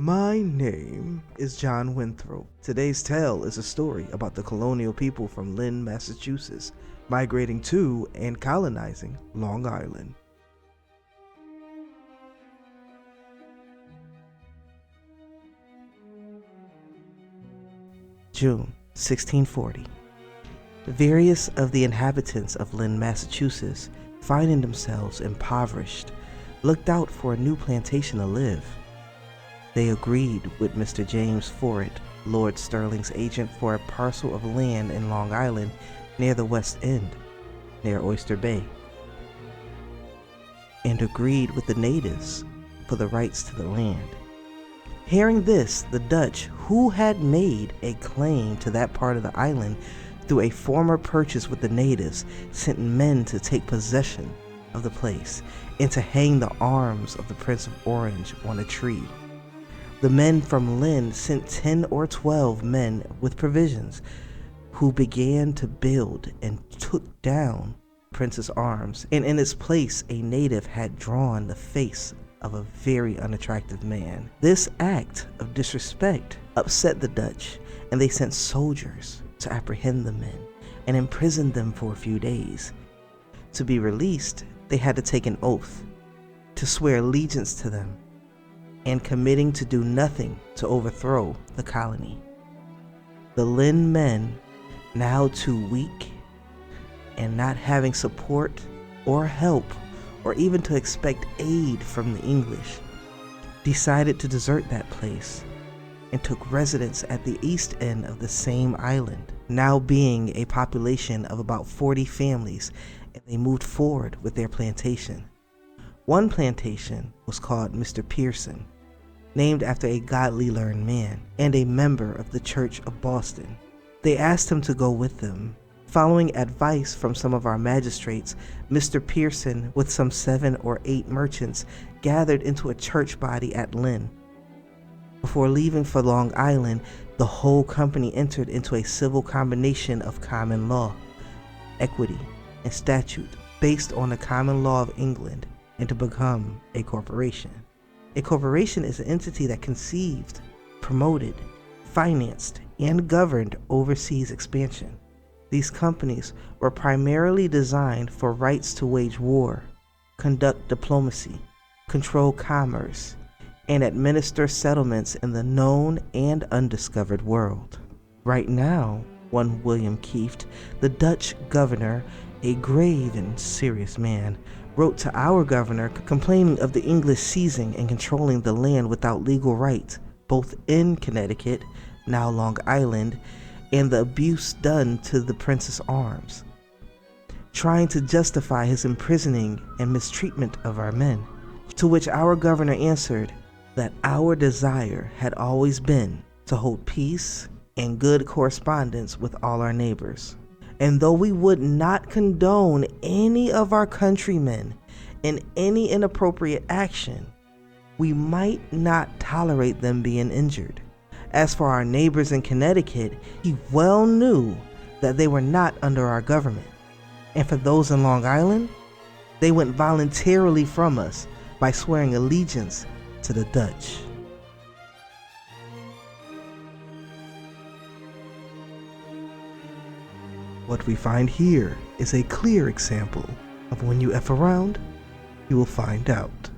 My name is John Winthrop. Today's tale is a story about the colonial people from Lynn, Massachusetts, migrating to and colonizing Long Island. June 1640. Various of the inhabitants of Lynn, Massachusetts, finding themselves impoverished, looked out for a new plantation to live. They agreed with Mr. James Forret, Lord Stirling's agent for a parcel of land in Long Island near the West End, near Oyster Bay, and agreed with the natives for the rights to the land. Hearing this, the Dutch, who had made a claim to that part of the island through a former purchase with the natives, sent men to take possession of the place and to hang the arms of the Prince of Orange on a tree. The men from Lynn sent 10 or 12 men with provisions, who began to build and took down Prince's arms, and in its place a native had drawn the face of a very unattractive man. This act of disrespect upset the Dutch, and they sent soldiers to apprehend the men and imprison them for a few days. To be released, they had to take an oath to swear allegiance to them and committing to do nothing to overthrow the colony. The Lynn men, now too weak and not having support or help or even to expect aid from the English, decided to desert that place and took residence at the east end of the same island, now being a population of about 40 families, and they moved forward with their plantation. One plantation was called Mr. Pearson, named after a godly learned man and a member of the Church of Boston. They asked him to go with them. Following advice from some of our magistrates, Mr. Pearson, with some 7 or 8 merchants, gathered into a church body at Lynn. Before leaving for Long Island, the whole company entered into a civil combination of common law, equity, and statute based on the common law of England, and to become a corporation. A corporation is an entity that conceived, promoted, financed, and governed overseas expansion. These companies were primarily designed for rights to wage war, conduct diplomacy, control commerce, and administer settlements in the known and undiscovered world. Right now, one William Kieft, the Dutch governor, a grave and serious man, wrote to our governor complaining of the English seizing and controlling the land without legal right, both in Connecticut, now Long Island, and the abuse done to the Prince's arms, trying to justify his imprisoning and mistreatment of our men, to which our governor answered that our desire had always been to hold peace and good correspondence with all our neighbors. And though we would not condone any of our countrymen in any inappropriate action, we might not tolerate them being injured. As for our neighbors in Connecticut, he well knew that they were not under our government. And for those in Long Island, they went voluntarily from us by swearing allegiance to the Dutch. What we find here is a clear example of when you F around, you will find out.